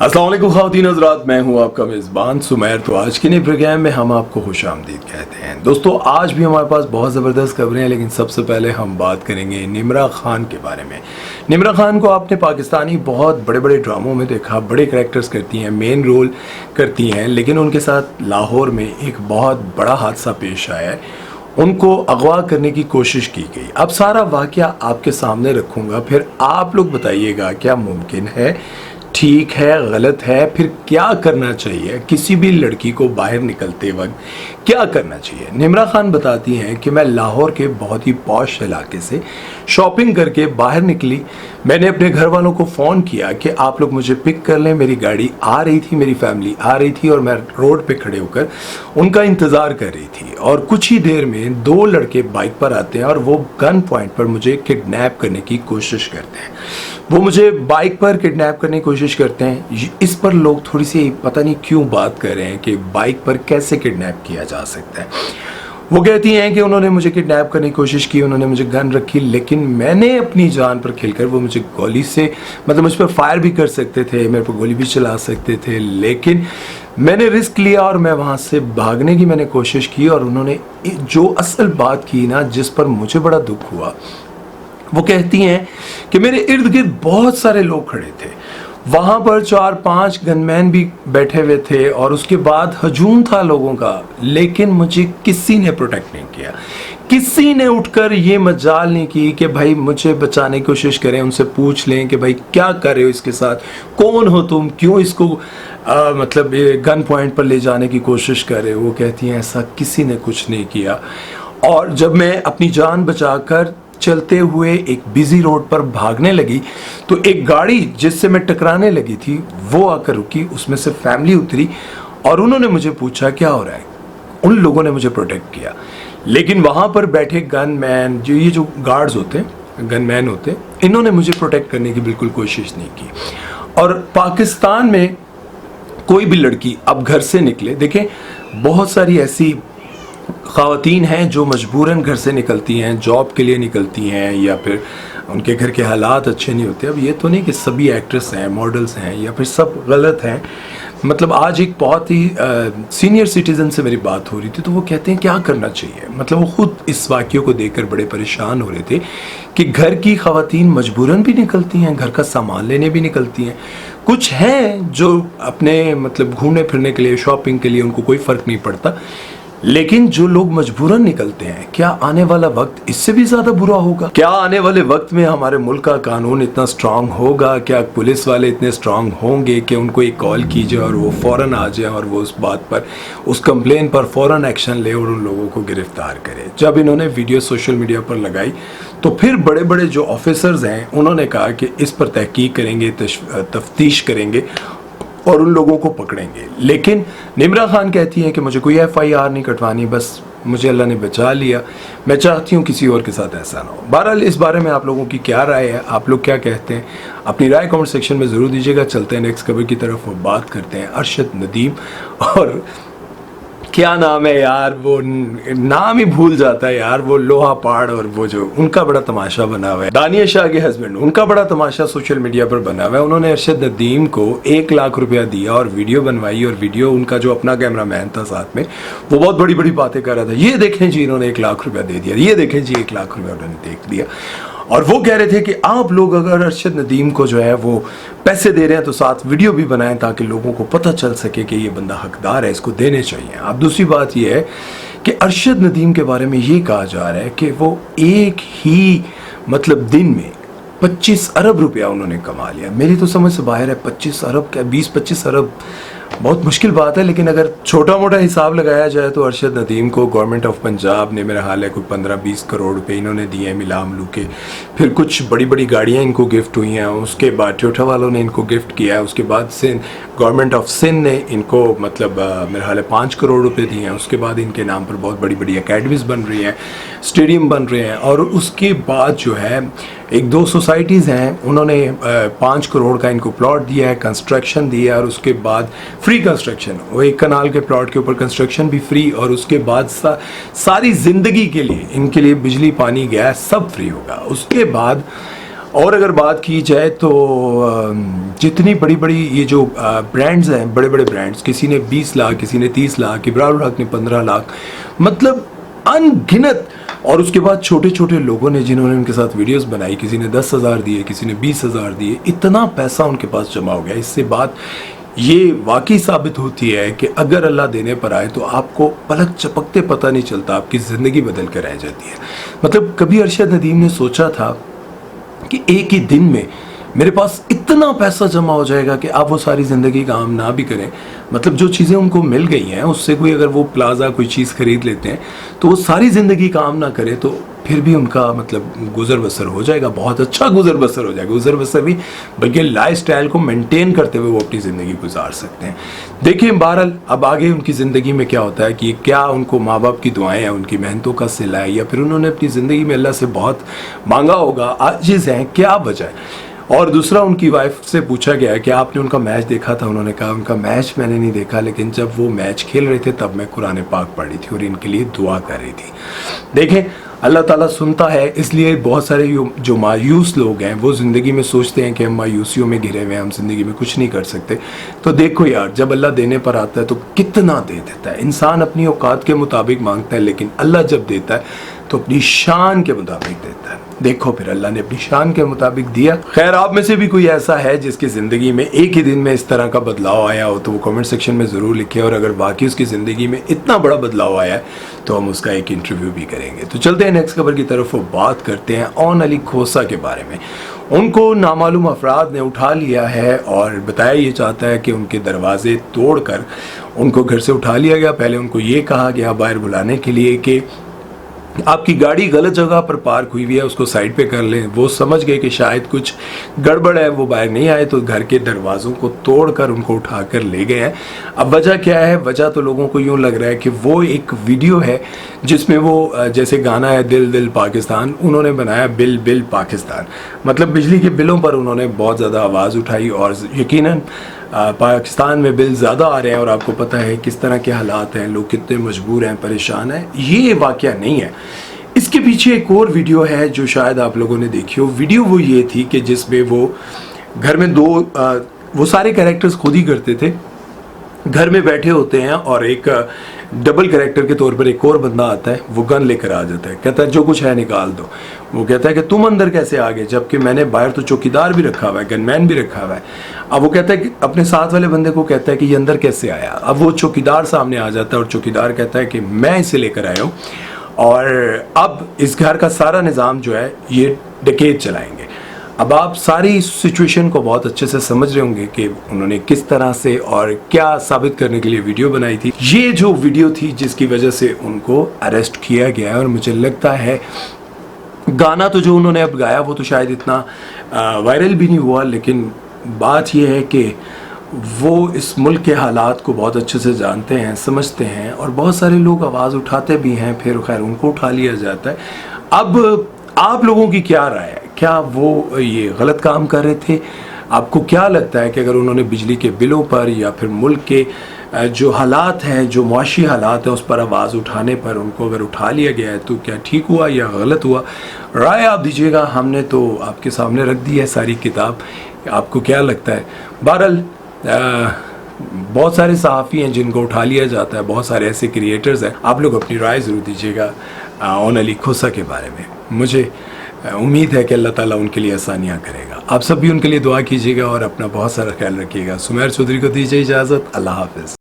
अस्सलाम वालेकुम ख़वातीन हज़रात, मैं हूं आपका मेज़बान सुमैर। तो आज के नए प्रोग्राम में हम आपको खुशामदीद कहते हैं। दोस्तों, आज भी हमारे पास बहुत ज़बरदस्त खबरें हैं, लेकिन सबसे पहले हम बात करेंगे निम्रा खान के बारे में। निम्रा खान को आपने पाकिस्तानी बहुत बड़े बड़े ड्रामों में देखा, बड़े करैक्टर्स करती हैं, मेन रोल करती हैं, लेकिन उनके साथ लाहौर में एक बहुत बड़ा हादसा पेश आया है। उनको अगवा करने की कोशिश की गई। अब सारा वाक़या आपके सामने रखूँगा, फिर आप लोग बताइएगा क्या मुमकिन है, ठीक है, गलत है, फिर क्या करना चाहिए, किसी भी लड़की को बाहर निकलते वक्त क्या करना चाहिए। निम्रा खान बताती हैं कि मैं लाहौर के बहुत ही पॉश इलाके से शॉपिंग करके बाहर निकली। मैंने अपने घर वालों को फ़ोन किया कि आप लोग मुझे पिक कर लें। मेरी गाड़ी आ रही थी, मेरी फैमिली आ रही थी और मैं रोड पे खड़े होकर उनका इंतज़ार कर रही थी। और कुछ ही देर में दो लड़के बाइक पर आते हैं और वो गन पॉइंट पर मुझे किडनैप करने की कोशिश करते हैं। वो मुझे बाइक पर किडनैप करने की कोशिश करते हैं। इस पर लोग थोड़ी सी पता नहीं क्यों बात कर रहे हैं कि बाइक पर कैसे किडनैप किया जा सकता है। वो कहती हैं कि उन्होंने मुझे किडनैप करने की कोशिश की, उन्होंने मुझे गन रखी, लेकिन मैंने अपनी जान पर खेलकर, वो मुझे गोली से मतलब मुझ पर फायर भी कर सकते थे, मेरे पर गोली भी चला सकते थे, लेकिन मैंने रिस्क लिया और मैं वहाँ से भागने की मैंने कोशिश की। और उन्होंने जो असल बात की ना, जिस पर मुझे बड़ा दुख हुआ, वो कहती हैं कि मेरे इर्द गिर्द बहुत सारे लोग खड़े थे, वहाँ पर 4-5 गनमैन भी बैठे हुए थे और उसके बाद हजूम था लोगों का, लेकिन मुझे किसी ने प्रोटेक्ट नहीं किया। किसी ने उठकर ये मजाल नहीं की कि भाई मुझे बचाने की कोशिश करें, उनसे पूछ लें कि भाई क्या कर रहे हो इसके साथ, कौन हो तुम, क्यों इसको मतलब गन पॉइंट पर ले जाने की कोशिश कर रहे हो। वो कहती हैं ऐसा किसी ने कुछ नहीं किया। और जब मैं अपनी जान बचाकर चलते हुए एक बिजी रोड पर भागने लगी तो एक गाड़ी जिससे मैं टकराने लगी थी वो आकर रुकी, उसमें से फैमिली उतरी और उन्होंने मुझे पूछा क्या हो रहा है। उन लोगों ने मुझे प्रोटेक्ट किया, लेकिन वहाँ पर बैठे गनमैन, जो गार्ड्स होते हैं, गनमैन होते हैं, इन्होंने मुझे प्रोटेक्ट करने की बिल्कुल कोशिश नहीं की। और पाकिस्तान में कोई भी लड़की अब घर से निकले, देखें बहुत सारी ऐसी ख़वातीन हैं जो मजबूरन घर से निकलती हैं, जॉब के लिए निकलती हैं, या फिर उनके घर के हालात अच्छे नहीं होते। अब ये तो नहीं कि सभी एक्ट्रेस हैं, मॉडल्स हैं, या फिर सब गलत हैं। मतलब आज एक बहुत ही सीनियर सिटीज़न से मेरी बात हो रही थी, तो वो कहते हैं क्या करना चाहिए। मतलब वो ख़ुद इस वाक़े को देखकर बड़े परेशान हो रहे थे कि घर की ख़वातीन मजबूरन भी निकलती हैं, घर का सामान लेने भी निकलती हैं। कुछ हैं जो अपने मतलब घूमने फिरने के लिए, शॉपिंग के लिए, उनको कोई फ़र्क नहीं पड़ता, लेकिन जो लोग मजबूरन निकलते हैं, क्या आने वाला वक्त इससे भी ज़्यादा बुरा होगा? क्या आने वाले वक्त में हमारे मुल्क का कानून इतना स्ट्रांग होगा? क्या पुलिस वाले इतने स्ट्रांग होंगे कि उनको एक कॉल कीजिए और वो फ़ौरन आ जाए और वो उस बात पर, उस कंप्लेन पर फ़ौरन एक्शन ले और उन लोगों को गिरफ्तार करे? जब इन्होंने वीडियो सोशल मीडिया पर लगाई तो फिर बड़े बड़े जो ऑफिसर्स हैं उन्होंने कहा कि इस पर तहकीक करेंगे, तफ्तीश करेंगे और उन लोगों को पकड़ेंगे। लेकिन निम्रा खान कहती हैं कि मुझे कोई FIR नहीं कटवानी, बस मुझे अल्लाह ने बचा लिया, मैं चाहती हूँ किसी और के साथ ऐसा ना हो। बहरहाल इस बारे में आप लोगों की क्या राय है, आप लोग क्या कहते हैं, अपनी राय कमेंट सेक्शन में ज़रूर दीजिएगा। चलते हैं नेक्स्ट खबर की तरफ और बात करते हैं अरशद नदीम। और क्या नाम है यार, वो नाम ही भूल जाता है यार, वो लोहा पहाड़, और वो जो उनका बड़ा तमाशा बना हुआ है, दानिया शाह के हस्बैंड, उनका बड़ा तमाशा सोशल मीडिया पर बना हुआ है। उन्होंने अरशद नदीम को 1 लाख रुपया दिया और वीडियो बनवाई, और वीडियो उनका जो अपना कैमरामैन था साथ में, वो बहुत बड़ी बड़ी बातें कर रहा था। ये देखें जी, इन्होंने 1 लाख रुपया दे दिया, ये देखें जी 1 लाख रुपया उन्होंने देख दिया। और वो कह रहे थे कि आप लोग अगर अरशद नदीम को जो है वो पैसे दे रहे हैं तो साथ वीडियो भी बनाएं ताकि लोगों को पता चल सके कि ये बंदा हकदार है, इसको देने चाहिए। अब दूसरी बात ये है कि अरशद नदीम के बारे में ये कहा जा रहा है कि वो एक ही मतलब दिन में 25 अरब रुपया उन्होंने कमा लिया। मेरी तो समझ से बाहर है, 25 अरब क्या, 20-25 अरब बहुत मुश्किल बात है, लेकिन अगर छोटा मोटा हिसाब लगाया जाए तो अरशद नदीम को गवर्नमेंट ऑफ पंजाब ने, मेरा हाल है, कोई 15-20 करोड़ रुपए इन्होंने दिए हैं मिला मिलू के। फिर कुछ बड़ी बड़ी गाड़ियाँ इनको गिफ्ट हुई हैं, उसके बाद टोयोटा वालों ने इनको गिफ्ट किया है, उसके बाद सिंध गवर्नमेंट ऑफ सिंध ने इनको मतलब मेरा हाल है 5 करोड़ रुपए दिए हैं। उसके बाद इनके नाम पर बहुत बड़ी बड़ी अकेडमीज़ बन रही हैं, स्टेडियम बन रहे हैं, और उसके बाद जो है 1-2 सोसाइटीज़ हैं, उन्होंने 5 करोड़ का इनको प्लॉट दिया है, कंस्ट्रक्शन दिया है, और उसके बाद फ्री कंस्ट्रक्शन, वो एक कनाल के प्लॉट के ऊपर कंस्ट्रक्शन भी फ्री, और उसके बाद सारी ज़िंदगी के लिए इनके लिए बिजली, पानी, गैस सब फ्री होगा। उसके बाद और अगर बात की जाए तो जितनी बड़ी बड़ी ये जो ब्रांड्स हैं, बड़े बड़े ब्रांड्स, किसी ने 20 लाख, किसी ने 30 लाख, इब्रार हक ने 15 लाख, मतलब अनगिनत। और उसके बाद छोटे छोटे लोगों ने जिन्होंने उनके साथ वीडियोस बनाई, किसी ने 10,000 दिए, किसी ने 20,000 दिए, इतना पैसा उनके पास जमा हो गया। इससे बात ये वाकई साबित होती है कि अगर अल्लाह देने पर आए तो आपको पलक चपकते पता नहीं चलता, आपकी ज़िंदगी बदल कर रह जाती है। मतलब कभी अरशद नदीम ने सोचा था कि एक ही दिन में मेरे पास इतना पैसा जमा हो जाएगा कि आप वो सारी ज़िंदगी काम ना भी करें। मतलब जो चीज़ें उनको मिल गई हैं उससे कोई अगर वो प्लाजा कोई चीज़ खरीद लेते हैं तो वो सारी ज़िंदगी काम ना करे तो फिर भी उनका मतलब गुजर बसर हो जाएगा, बहुत अच्छा गुजर बसर हो जाएगा। गुजर बसर भी बल्कि लाइफ स्टाइल को मेंटेन करते हुए वो अपनी ज़िंदगी गुजार सकते हैं। देखिए बहरहाल अब आगे उनकी ज़िंदगी में क्या होता है कि क्या उनको माँ बाप की दुआएं हैं, उनकी मेहनतों का सिला है, या फिर उन्होंने अपनी ज़िंदगी में अल्लाह से बहुत मांगा होगा, आजिज़ हैं, क्या वजह है। और दूसरा, उनकी वाइफ से पूछा गया कि आपने उनका मैच देखा था, उन्होंने कहा उनका मैच मैंने नहीं देखा, लेकिन जब वो मैच खेल रहे थे तब मैं कुरान पाक पढ़ रही थी और इनके लिए दुआ कर रही थी। देखें अल्लाह ताला सुनता है, इसलिए बहुत सारे जो मायूस लोग हैं वो ज़िंदगी में सोचते हैं कि हम मायूसियों में घिरे हुए हैं, हम ज़िंदगी में कुछ नहीं कर सकते। तो देखो यार, जब अल्लाह देने पर आता है तो कितना दे देता है। इंसान अपनी औकात के मुताबिक मांगता है, लेकिन अल्लाह जब देता है तो अपनी शान के मुताबिक देता है। देखो फिर अल्लाह ने अपनी शान के मुताबिक दिया। खैर, आप में से भी कोई ऐसा है जिसकी ज़िंदगी में एक ही दिन में इस तरह का बदलाव आया हो तो वो कमेंट सेक्शन में ज़रूर लिखें, और अगर वाकई उसकी ज़िंदगी में इतना बड़ा बदलाव आया है तो हम उसका एक इंटरव्यू भी करेंगे। तो चलते हैं नेक्स्ट खबर की तरफ, वो बात करते हैं ओन अली खोसा के बारे में। उनको नामालूम अफराद ने उठा लिया है और बताया ये चाहता है कि उनके दरवाजे तोड़कर उनको घर से उठा लिया गया। पहले उनको ये कहा गया बाहर बुलाने के लिए कि आपकी गाड़ी गलत जगह पर पार्क हुई हुई है, उसको साइड पे कर लें। वो समझ गए कि शायद कुछ गड़बड़ है, वो बाहर नहीं आए, तो घर के दरवाज़ों को तोड़कर उनको उठाकर ले गए हैं। अब वजह क्या है? वजह तो लोगों को यूँ लग रहा है कि वो एक वीडियो है जिसमें वो जैसे गाना है दिल दिल पाकिस्तान, उन्होंने बनाया बिल बिल पाकिस्तान। मतलब बिजली के बिलों पर उन्होंने बहुत ज़्यादा आवाज़ उठाई, और यकीनन पाकिस्तान में बिल ज़्यादा आ रहे हैं और आपको पता है किस तरह के हालात हैं, लोग कितने मजबूर हैं, परेशान हैं। ये वाक़या नहीं है, इसके पीछे एक और वीडियो है जो शायद आप लोगों ने देखी हो। वीडियो वो ये थी कि जिसमें वो घर में वो सारे कैरेक्टर्स खुद ही करते थे, घर में बैठे होते हैं और एक डबल कैरेक्टर के तौर पर एक और बंदा आता है, वो गन लेकर आ जाता है, कहता है जो कुछ है निकाल दो। वो कहता है कि तुम अंदर कैसे आ गए, जबकि मैंने बाहर तो चौकीदार भी रखा हुआ है, गनमैन भी रखा हुआ है। अब वो कहता है कि अपने साथ वाले बंदे को कहता है कि ये अंदर कैसे आया। अब वो चौकीदार सामने आ जाता है और चौकीदार कहता है कि मैं इसे लेकर आया हूँ और अब इस घर का सारा निज़ाम जो है ये डकैत चलाएंगे। अब आप सारी सिचुएशन को बहुत अच्छे से समझ रहे होंगे कि उन्होंने किस तरह से और क्या साबित करने के लिए वीडियो बनाई थी। ये जो वीडियो थी जिसकी वजह से उनको अरेस्ट किया गया है, और मुझे लगता है गाना तो जो उन्होंने अब गाया वो तो शायद इतना वायरल भी नहीं हुआ, लेकिन बात यह है कि वो इस मुल्क के हालात को बहुत अच्छे से जानते हैं, समझते हैं, और बहुत सारे लोग आवाज़ उठाते भी हैं, फिर खैर उनको उठा लिया जाता है। अब आप लोगों की क्या राय है? क्या वो ये गलत काम कर रहे थे? आपको क्या लगता है कि अगर उन्होंने बिजली के बिलों पर या फिर मुल्क के जो हालात हैं, जो मुआशी हालात हैं, उस पर आवाज़ उठाने पर उनको अगर उठा लिया गया है तो क्या ठीक हुआ या गलत हुआ? राय आप दीजिएगा। हमने तो आपके सामने रख दी है सारी किताब, आपको क्या लगता है? बहरहाल बहुत सारे सहाफ़ी हैं जिनको उठा लिया जाता है, बहुत सारे ऐसे क्रिएटर्स हैं। आप लोग अपनी राय ज़रूर दीजिएगा ओन अली खोसा के बारे में। मुझे उम्मीद है कि अल्लाह ताला उनके लिए आसानियाँ करेगा। आप सब भी उनके लिए दुआ कीजिएगा और अपना बहुत सारा ख्याल रखिएगा। सुमैर चौधरी को दीजिए इजाज़त। अल्लाह हाफ़िज़।